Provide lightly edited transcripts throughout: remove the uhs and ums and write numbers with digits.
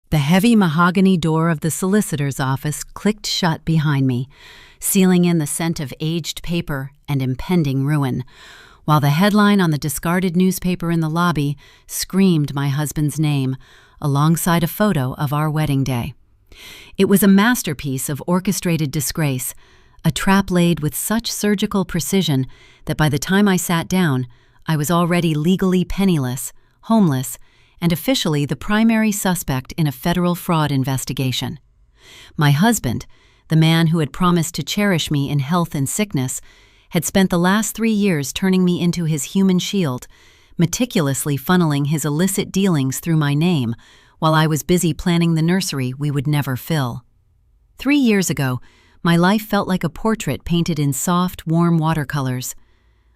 The heavy mahogany door of the solicitor's office clicked shut behind me, sealing in the scent of aged paper and impending ruin, while the headline on the discarded newspaper in the lobby screamed my husband's name, alongside a photo of our wedding day. It was a masterpiece of orchestrated disgrace, a trap laid with such surgical precision that by the time I sat down, I was already legally penniless, homeless, and officially the primary suspect in a federal fraud investigation. My husband, the man who had promised to cherish me in health and sickness, had spent the last 3 years turning me into his human shield, meticulously funneling his illicit dealings through my name, while I was busy planning the nursery we would never fill. 3 years ago, my life felt like a portrait painted in soft, warm watercolors.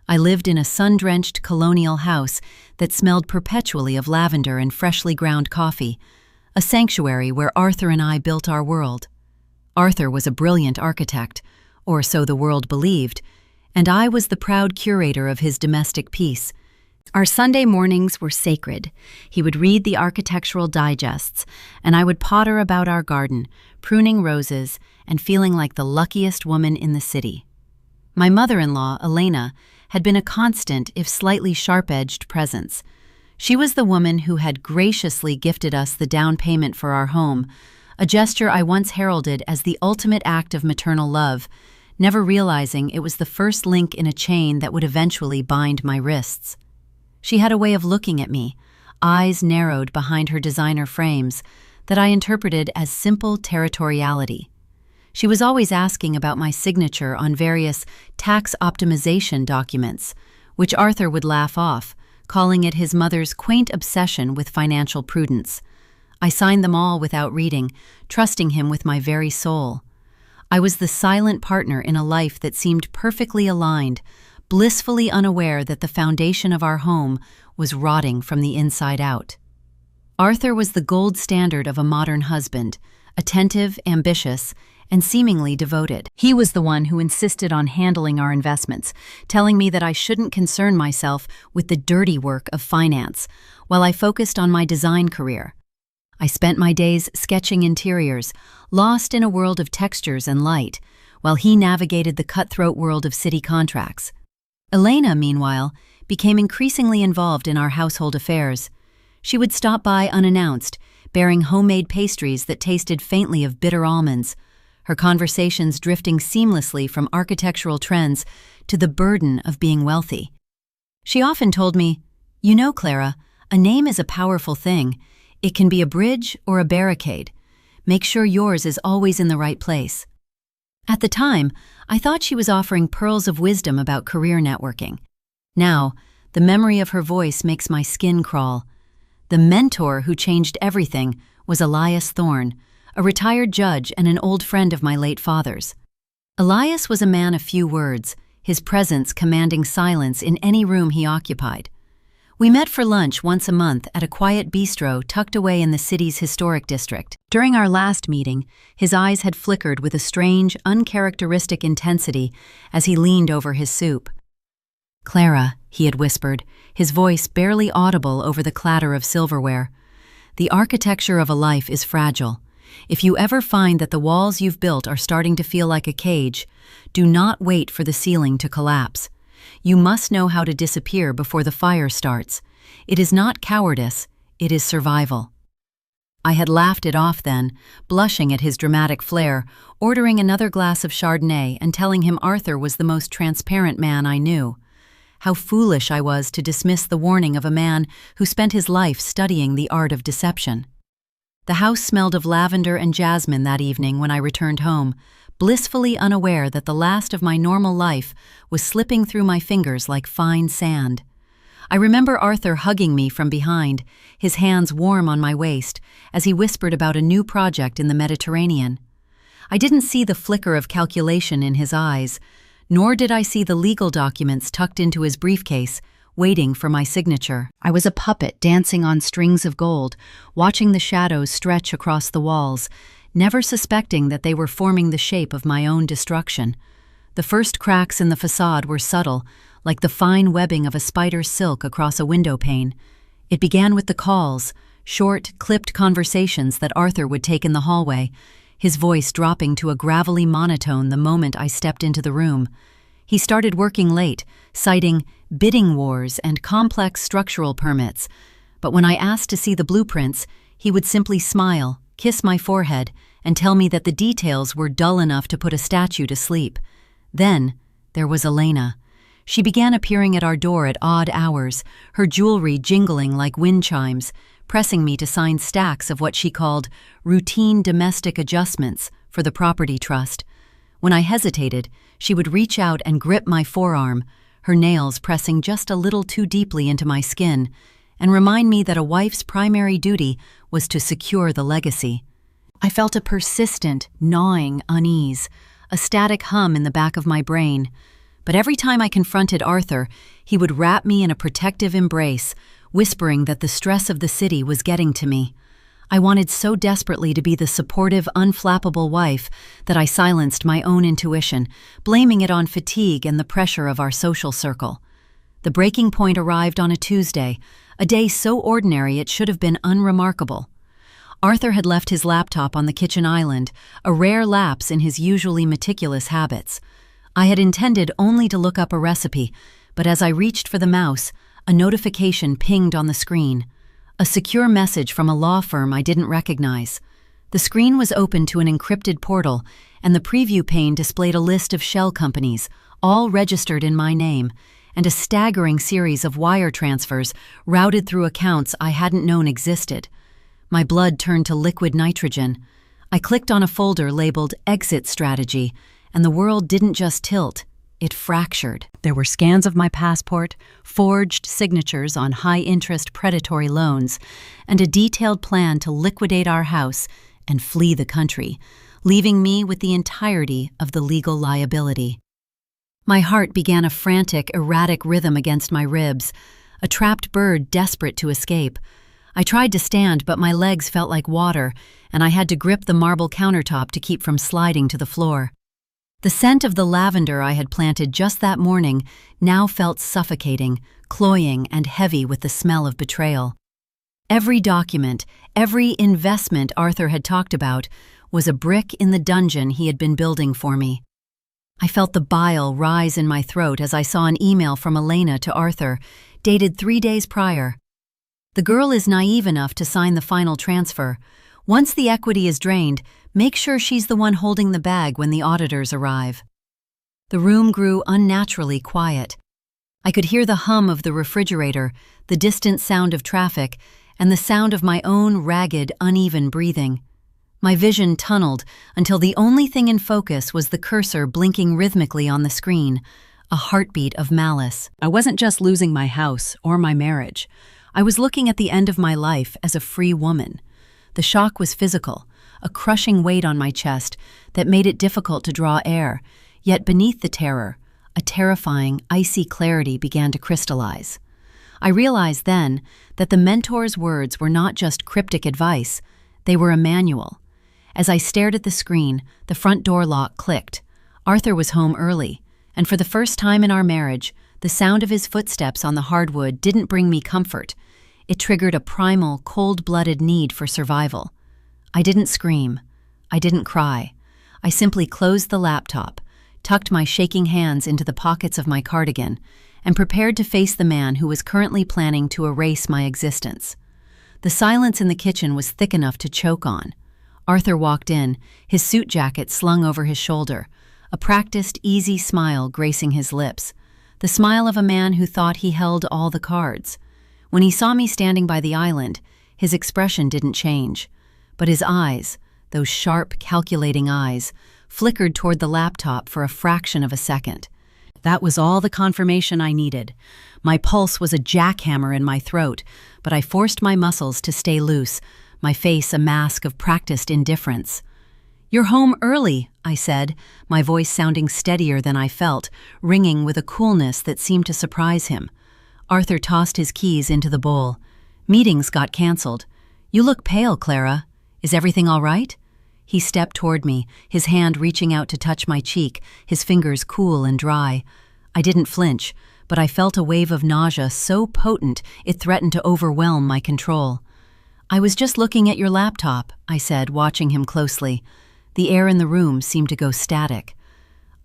I lived in a sun-drenched colonial house that smelled perpetually of lavender and freshly ground coffee, a sanctuary where Arthur and I built our world. Arthur was a brilliant architect, or so the world believed, and I was the proud curator of his domestic peace. Our Sunday mornings were sacred. He would read the architectural digests, and I would potter about our garden, pruning roses and feeling like the luckiest woman in the city. My mother-in-law, Elena, had been a constant, if slightly sharp-edged, presence. She was the woman who had graciously gifted us the down payment for our home, a gesture I once heralded as the ultimate act of maternal love, never realizing it was the first link in a chain that would eventually bind my wrists. She had a way of looking at me, eyes narrowed behind her designer frames, that I interpreted as simple territoriality. She was always asking about my signature on various tax optimization documents, which Arthur would laugh off, calling it his mother's quaint obsession with financial prudence. I signed them all without reading, trusting him with my very soul. I was the silent partner in a life that seemed perfectly aligned, blissfully unaware that the foundation of our home was rotting from the inside out. Arthur was the gold standard of a modern husband, attentive, ambitious, and seemingly devoted. He was the one who insisted on handling our investments, telling me that I shouldn't concern myself with the dirty work of finance, while I focused on my design career. I spent my days sketching interiors, lost in a world of textures and light, while he navigated the cutthroat world of city contracts. Elena, meanwhile, became increasingly involved in our household affairs. She would stop by unannounced, bearing homemade pastries that tasted faintly of bitter almonds, her conversations drifting seamlessly from architectural trends to the burden of being wealthy. She often told me, "You know, Clara, a name is a powerful thing. It can be a bridge or a barricade. Make sure yours is always in the right place." At the time, I thought she was offering pearls of wisdom about career networking. Now, the memory of her voice makes my skin crawl. The mentor who changed everything was Elias Thorne, a retired judge and an old friend of my late father's. Elias was a man of few words, his presence commanding silence in any room he occupied. We met for lunch once a month at a quiet bistro tucked away in the city's historic district. During our last meeting, his eyes had flickered with a strange, uncharacteristic intensity as he leaned over his soup. "Clara," he had whispered, his voice barely audible over the clatter of silverware, "the architecture of a life is fragile. If you ever find that the walls you've built are starting to feel like a cage, do not wait for the ceiling to collapse. You must know how to disappear before the fire starts. It is not cowardice, it is survival." I had laughed it off then, blushing at his dramatic flair, ordering another glass of Chardonnay and telling him Arthur was the most transparent man I knew. How foolish I was to dismiss the warning of a man who spent his life studying the art of deception. The house smelled of lavender and jasmine that evening when I returned home, blissfully unaware that the last of my normal life was slipping through my fingers like fine sand. I remember Arthur hugging me from behind, his hands warm on my waist, as he whispered about a new project in the Mediterranean. I didn't see the flicker of calculation in his eyes, nor did I see the legal documents tucked into his briefcase, waiting for my signature. I was a puppet dancing on strings of gold, watching the shadows stretch across the walls, never suspecting that they were forming the shape of my own destruction. The first cracks in the facade were subtle, like the fine webbing of a spider's silk across a window pane. It began with the calls, short, clipped conversations that Arthur would take in the hallway, his voice dropping to a gravelly monotone the moment I stepped into the room. He started working late, citing bidding wars and complex structural permits, but when I asked to see the blueprints, he would simply smile, kiss my forehead, and tell me that the details were dull enough to put a statue to sleep. Then, there was Elena. She began appearing at our door at odd hours, her jewelry jingling like wind chimes, pressing me to sign stacks of what she called routine domestic adjustments for the property trust. When I hesitated, she would reach out and grip my forearm, her nails pressing just a little too deeply into my skin, and remind me that a wife's primary duty was to secure the legacy. I felt a persistent, gnawing unease, a static hum in the back of my brain. But every time I confronted Arthur, he would wrap me in a protective embrace, whispering that the stress of the city was getting to me. I wanted so desperately to be the supportive, unflappable wife that I silenced my own intuition, blaming it on fatigue and the pressure of our social circle. The breaking point arrived on a Tuesday, a day so ordinary it should have been unremarkable. Arthur had left his laptop on the kitchen island, a rare lapse in his usually meticulous habits. I had intended only to look up a recipe, but as I reached for the mouse, a notification pinged on the screen. A secure message from a law firm I didn't recognize. The screen was open to an encrypted portal, and the preview pane displayed a list of shell companies, all registered in my name, and a staggering series of wire transfers routed through accounts I hadn't known existed. My blood turned to liquid nitrogen. I clicked on a folder labeled Exit Strategy, and the world didn't just tilt, it fractured. There were scans of my passport, forged signatures on high-interest predatory loans, and a detailed plan to liquidate our house and flee the country, leaving me with the entirety of the legal liability. My heart began a frantic, erratic rhythm against my ribs, a trapped bird desperate to escape. I tried to stand, but my legs felt like water, and I had to grip the marble countertop to keep from sliding to the floor. The scent of the lavender I had planted just that morning now felt suffocating, cloying, and heavy with the smell of betrayal. Every document, every investment Arthur had talked about was a brick in the dungeon he had been building for me. I felt the bile rise in my throat as I saw an email from Elena to Arthur, dated 3 days prior. The girl is naive enough to sign the final transfer. Once the equity is drained, make sure she's the one holding the bag when the auditors arrive. The room grew unnaturally quiet. I could hear the hum of the refrigerator, the distant sound of traffic, and the sound of my own ragged, uneven breathing. My vision tunneled until the only thing in focus was the cursor blinking rhythmically on the screen, a heartbeat of malice. I wasn't just losing my house or my marriage. I was looking at the end of my life as a free woman. The shock was physical, a crushing weight on my chest that made it difficult to draw air, yet beneath the terror, a terrifying, icy clarity began to crystallize. I realized then that the mentor's words were not just cryptic advice, they were a manual. As I stared at the screen, the front door lock clicked. Arthur was home early, and for the first time in our marriage, the sound of his footsteps on the hardwood didn't bring me comfort. It triggered a primal, cold-blooded need for survival. I didn't scream. I didn't cry. I simply closed the laptop, tucked my shaking hands into the pockets of my cardigan, and prepared to face the man who was currently planning to erase my existence. The silence in the kitchen was thick enough to choke on. Arthur walked in, his suit jacket slung over his shoulder, a practiced, easy smile gracing his lips, the smile of a man who thought he held all the cards. When he saw me standing by the island, his expression didn't change, but his eyes, those sharp, calculating eyes, flickered toward the laptop for a fraction of a second. That was all the confirmation I needed. My pulse was a jackhammer in my throat, but I forced my muscles to stay loose, my face a mask of practiced indifference. "You're home early," I said, my voice sounding steadier than I felt, ringing with a coolness that seemed to surprise him. Arthur tossed his keys into the bowl. "Meetings got canceled. You look pale, Clara. Is everything all right?" He stepped toward me, his hand reaching out to touch my cheek, his fingers cool and dry. I didn't flinch, but I felt a wave of nausea so potent it threatened to overwhelm my control. I was just looking at your laptop, I said, watching him closely. The air in the room seemed to go static.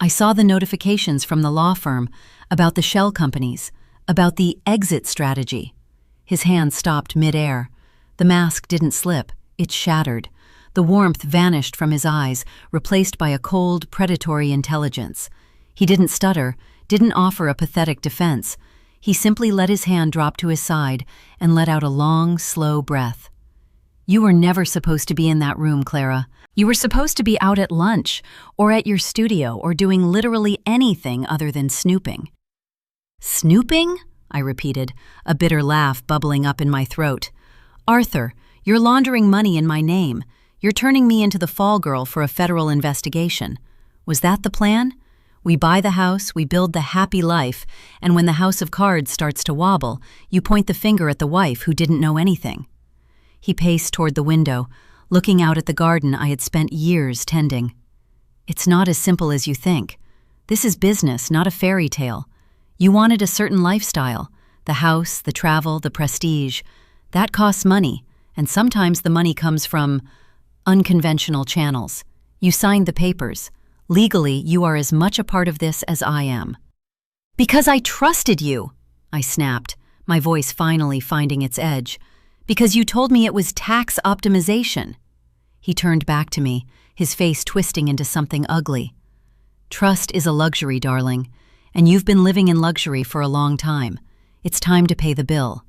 I saw the notifications from the law firm about the shell companies, about the exit strategy. His hand stopped mid-air. The mask didn't slip, it shattered. The warmth vanished from his eyes, replaced by a cold, predatory intelligence. He didn't stutter, didn't offer a pathetic defense. He simply let his hand drop to his side and let out a long, slow breath. You were never supposed to be in that room, Clara. You were supposed to be out at lunch, or at your studio, or doing literally anything other than snooping. Snooping? I repeated, a bitter laugh bubbling up in my throat. Arthur, you're laundering money in my name. You're turning me into the fall girl for a federal investigation. Was that the plan? We buy the house, we build the happy life, and when the house of cards starts to wobble, you point the finger at the wife who didn't know anything. He paced toward the window, looking out at the garden I had spent years tending. It's not as simple as you think. This is business, not a fairy tale. You wanted a certain lifestyle, the house, the travel, the prestige. That costs money, and sometimes the money comes from unconventional channels. You signed the papers. Legally, you are as much a part of this as I am. Because I trusted you, I snapped, my voice finally finding its edge. Because you told me it was tax optimization. He turned back to me, his face twisting into something ugly. Trust is a luxury, darling, and you've been living in luxury for a long time. It's time to pay the bill.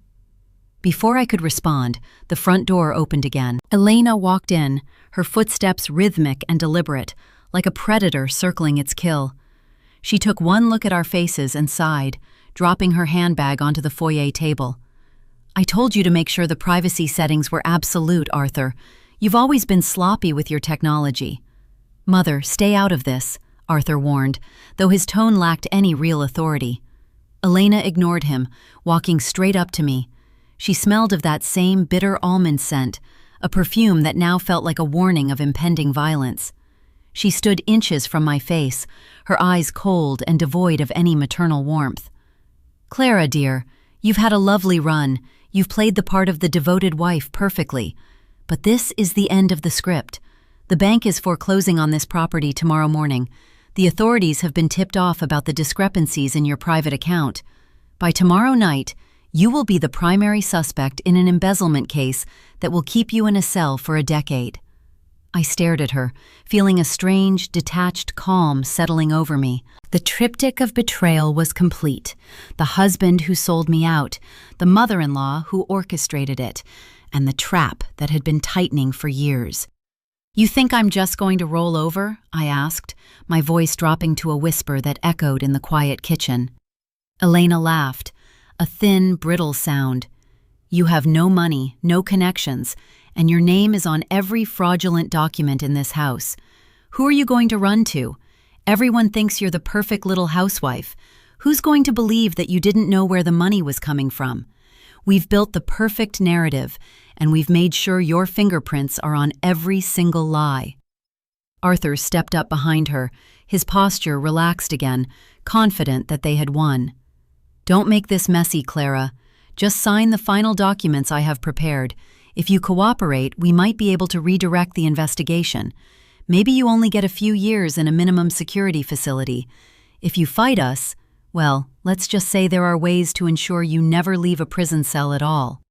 Before I could respond, the front door opened again. Elena walked in, her footsteps rhythmic and deliberate, like a predator circling its kill. She took one look at our faces and sighed, dropping her handbag onto the foyer table. I told you to make sure the privacy settings were absolute, Arthur. You've always been sloppy with your technology. Mother, stay out of this, Arthur warned, though his tone lacked any real authority. Elena ignored him, walking straight up to me. She smelled of that same bitter almond scent, a perfume that now felt like a warning of impending violence. She stood inches from my face, her eyes cold and devoid of any maternal warmth. Clara, dear, you've had a lovely run. You've played the part of the devoted wife perfectly. But this is the end of the script. The bank is foreclosing on this property tomorrow morning. The authorities have been tipped off about the discrepancies in your private account. By tomorrow night, you will be the primary suspect in an embezzlement case that will keep you in a cell for a decade. I stared at her, feeling a strange, detached calm settling over me. The triptych of betrayal was complete. The husband who sold me out, the mother-in-law who orchestrated it, and the trap that had been tightening for years. You think I'm just going to roll over? I asked, my voice dropping to a whisper that echoed in the quiet kitchen. Elena laughed, a thin, brittle sound. You have no money, no connections, and your name is on every fraudulent document in this house. Who are you going to run to? Everyone thinks you're the perfect little housewife. Who's going to believe that you didn't know where the money was coming from? We've built the perfect narrative, and we've made sure your fingerprints are on every single lie. Arthur stepped up behind her, his posture relaxed again, confident that they had won. Don't make this messy, Clara. Just sign the final documents I have prepared. If you cooperate, we might be able to redirect the investigation. Maybe you only get a few years in a minimum security facility. If you fight us, well, let's just say there are ways to ensure you never leave a prison cell at all.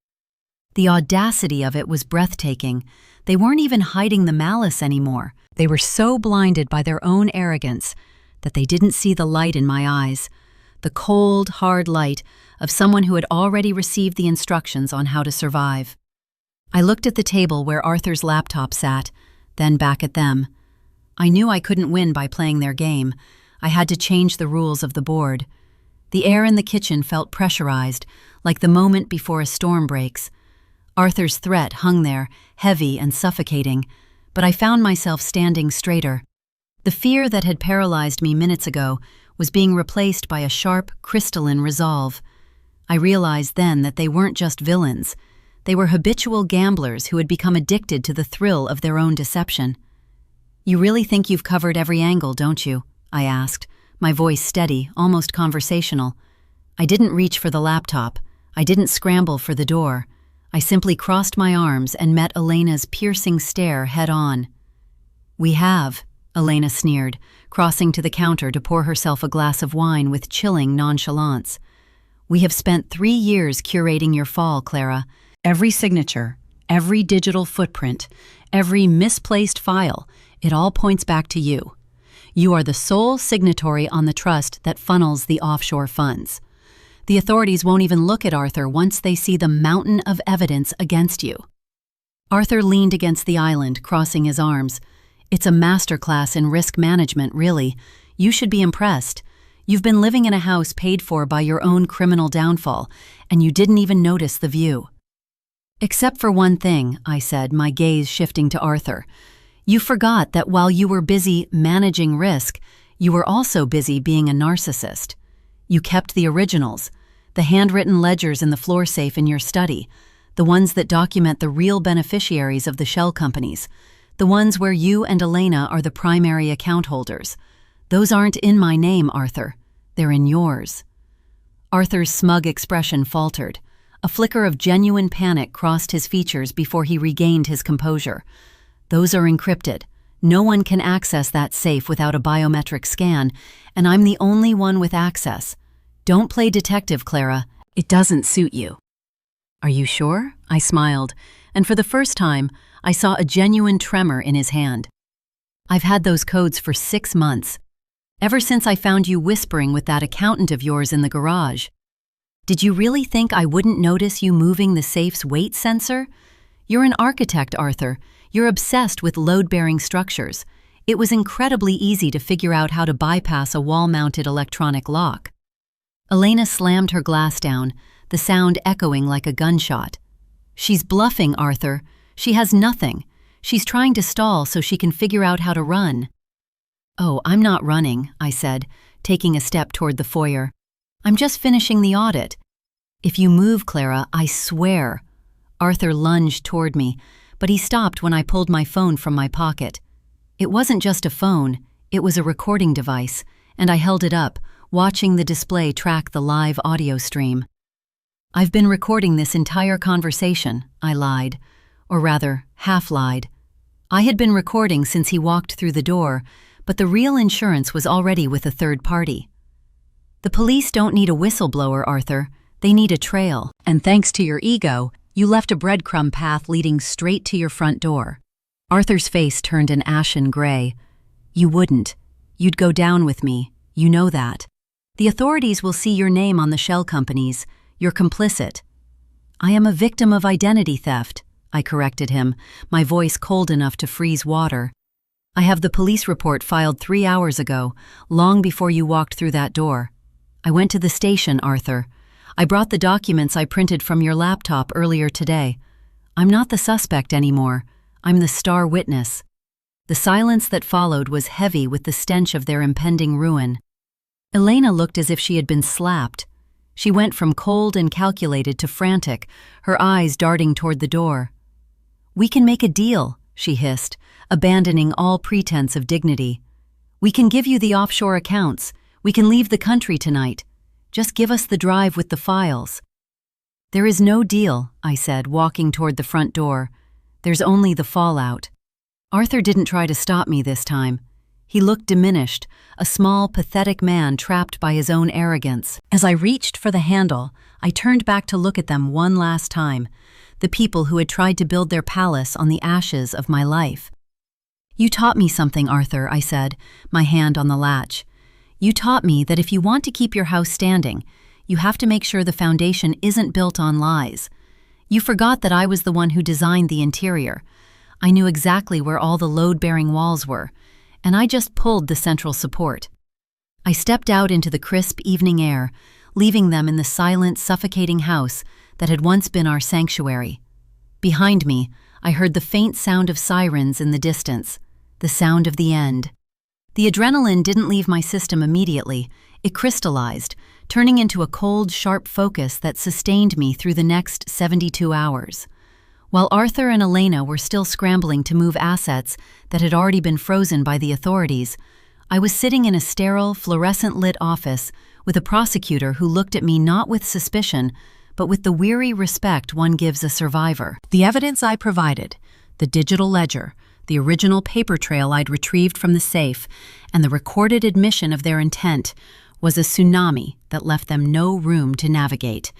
The audacity of it was breathtaking. They weren't even hiding the malice anymore. They were so blinded by their own arrogance that they didn't see the light in my eyes, the cold, hard light of someone who had already received the instructions on how to survive. I looked at the table where Arthur's laptop sat, then back at them. I knew I couldn't win by playing their game. I had to change the rules of the board. The air in the kitchen felt pressurized, like the moment before a storm breaks. Arthur's threat hung there, heavy and suffocating, but I found myself standing straighter. The fear that had paralyzed me minutes ago was being replaced by a sharp, crystalline resolve. I realized then that they weren't just villains. They were habitual gamblers who had become addicted to the thrill of their own deception. You really think you've covered every angle, don't you? I asked, my voice steady, almost conversational. I didn't reach for the laptop. I didn't scramble for the door. I simply crossed my arms and met Elena's piercing stare head-on. "We have," Elena sneered, crossing to the counter to pour herself a glass of wine with chilling nonchalance. "We have spent 3 years curating your fall, Clara. Every signature, every digital footprint, every misplaced file, it all points back to you. You are the sole signatory on the trust that funnels the offshore funds. The authorities won't even look at Arthur once they see the mountain of evidence against you." Arthur leaned against the island, crossing his arms. "It's a masterclass in risk management, really. You should be impressed. You've been living in a house paid for by your own criminal downfall, and you didn't even notice the view." "Except for one thing," I said, my gaze shifting to Arthur. "You forgot that while you were busy managing risk, you were also busy being a narcissist. You kept the originals, the handwritten ledgers in the floor safe in your study, the ones that document the real beneficiaries of the shell companies, the ones where you and Elena are the primary account holders. Those aren't in my name, Arthur. They're in yours." Arthur's smug expression faltered. A flicker of genuine panic crossed his features before he regained his composure. "Those are encrypted. No one can access that safe without a biometric scan, and I'm the only one with access. Don't play detective, Clara. It doesn't suit you." "Are you sure?" I smiled, and for the first time, I saw a genuine tremor in his hand. "I've had those codes for 6 months. Ever since I found you whispering with that accountant of yours in the garage. Did you really think I wouldn't notice you moving the safe's weight sensor? You're an architect, Arthur. You're obsessed with load-bearing structures. It was incredibly easy to figure out how to bypass a wall-mounted electronic lock." Elena slammed her glass down, the sound echoing like a gunshot. "She's bluffing, Arthur. She has nothing. She's trying to stall so she can figure out how to run." "Oh, I'm not running," I said, taking a step toward the foyer. "I'm just finishing the audit. If you move, Clara, I swear." Arthur lunged toward me, but he stopped when I pulled my phone from my pocket. It wasn't just a phone, it was a recording device, and I held it up, watching the display track the live audio stream. "I've been recording this entire conversation," I lied, or rather, half-lied. I had been recording since he walked through the door, but the real insurance was already with a third party. "The police don't need a whistleblower, Arthur. They need a trail. And thanks to your ego, you left a breadcrumb path leading straight to your front door." Arthur's face turned an ashen gray. "You wouldn't. You'd go down with me. You know that. The authorities will see your name on the shell companies. You're complicit." "I am a victim of identity theft," I corrected him, my voice cold enough to freeze water. "I have the police report filed 3 hours ago, long before you walked through that door. I went to the station, Arthur. I brought the documents I printed from your laptop earlier today. I'm not the suspect anymore. I'm the star witness." The silence that followed was heavy with the stench of their impending ruin. Elena looked as if she had been slapped. She went from cold and calculated to frantic, her eyes darting toward the door. "We can make a deal," she hissed, abandoning all pretense of dignity. "We can give you the offshore accounts. We can leave the country tonight. Just give us the drive with the files." "There is no deal," I said, walking toward the front door. "There's only the fallout." Arthur didn't try to stop me this time. He looked diminished, a small, pathetic man trapped by his own arrogance. As I reached for the handle, I turned back to look at them one last time, the people who had tried to build their palace on the ashes of my life. "You taught me something, Arthur," I said, my hand on the latch. "You taught me that if you want to keep your house standing, you have to make sure the foundation isn't built on lies. You forgot that I was the one who designed the interior. I knew exactly where all the load-bearing walls were, and I just pulled the central support." I stepped out into the crisp evening air, leaving them in the silent, suffocating house that had once been our sanctuary. Behind me, I heard the faint sound of sirens in the distance, the sound of the end. The adrenaline didn't leave my system immediately. It crystallized, turning into a cold, sharp focus that sustained me through the next 72 hours. While Arthur and Elena were still scrambling to move assets that had already been frozen by the authorities, I was sitting in a sterile, fluorescent-lit office with a prosecutor who looked at me not with suspicion, but with the weary respect one gives a survivor. The evidence I provided, the digital ledger, the original paper trail I'd retrieved from the safe, and the recorded admission of their intent, was a tsunami that left them no room to navigate.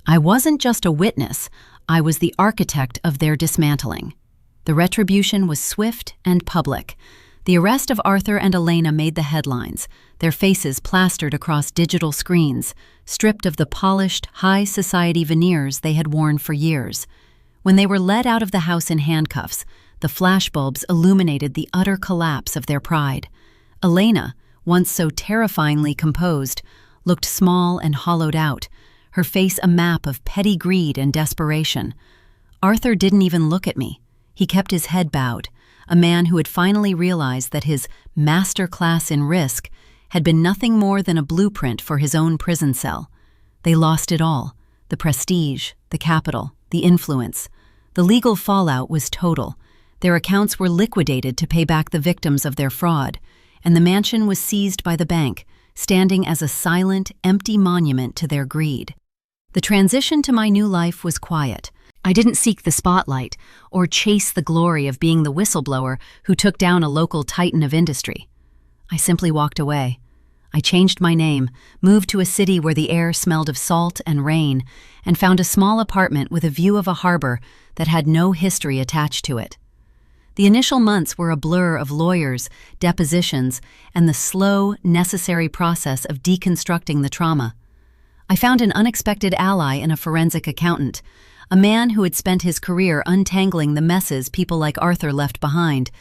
I wasn't just a witness, I was the architect of their dismantling. The retribution was swift and public. The arrest of Arthur and Elena made the headlines, their faces plastered across digital screens, stripped of the polished, high society veneers they had worn for years. When they were led out of the house in handcuffs, the flashbulbs illuminated the utter collapse of their pride. Elena, once so terrifyingly composed, looked small and hollowed out, her face a map of petty greed and desperation. Arthur didn't even look at me. He kept his head bowed, a man who had finally realized that his master class in risk had been nothing more than a blueprint for his own prison cell. They lost it all: the prestige, the capital, the influence. The legal fallout was total. Their accounts were liquidated to pay back the victims of their fraud, and the mansion was seized by the bank, standing as a silent, empty monument to their greed. The transition to my new life was quiet. I didn't seek the spotlight or chase the glory of being the whistleblower who took down a local titan of industry. I simply walked away. I changed my name, moved to a city where the air smelled of salt and rain, and found a small apartment with a view of a harbor that had no history attached to it. The initial months were a blur of lawyers, depositions, and the slow, necessary process of deconstructing the trauma. I found an unexpected ally in a forensic accountant, a man who had spent his career untangling the messes people like Arthur left behind,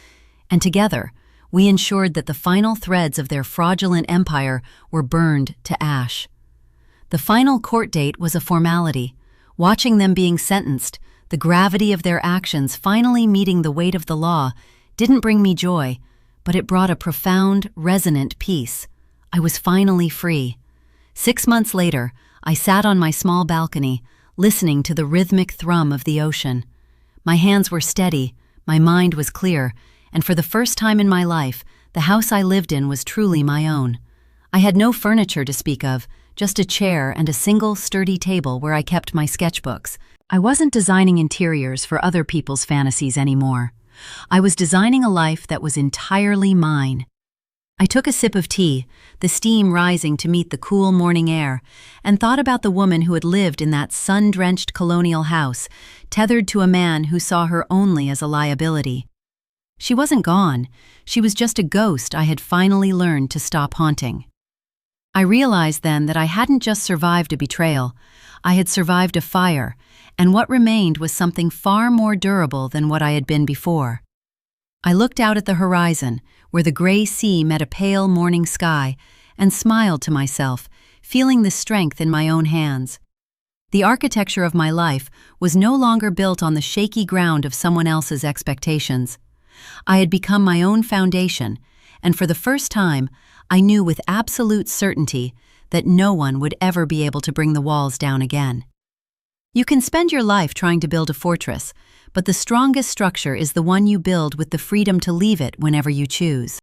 and together, we ensured that the final threads of their fraudulent empire were burned to ash. The final court date was a formality. Watching them being sentenced, the gravity of their actions finally meeting the weight of the law, didn't bring me joy, but it brought a profound, resonant peace. I was finally free. 6 months later, I sat on my small balcony, listening to the rhythmic thrum of the ocean. My hands were steady, my mind was clear, and for the first time in my life, the house I lived in was truly my own. I had no furniture to speak of, just a chair and a single sturdy table where I kept my sketchbooks. I wasn't designing interiors for other people's fantasies anymore. I was designing a life that was entirely mine. I took a sip of tea, the steam rising to meet the cool morning air, and thought about the woman who had lived in that sun-drenched colonial house, tethered to a man who saw her only as a liability. She wasn't gone. She was just a ghost I had finally learned to stop haunting. I realized then that I hadn't just survived a betrayal. I had survived a fire, and what remained was something far more durable than what I had been before. I looked out at the horizon, where the gray sea met a pale morning sky, and smiled to myself, feeling the strength in my own hands. The architecture of my life was no longer built on the shaky ground of someone else's expectations. I had become my own foundation, and for the first time, I knew with absolute certainty that no one would ever be able to bring the walls down again. You can spend your life trying to build a fortress, but the strongest structure is the one you build with the freedom to leave it whenever you choose.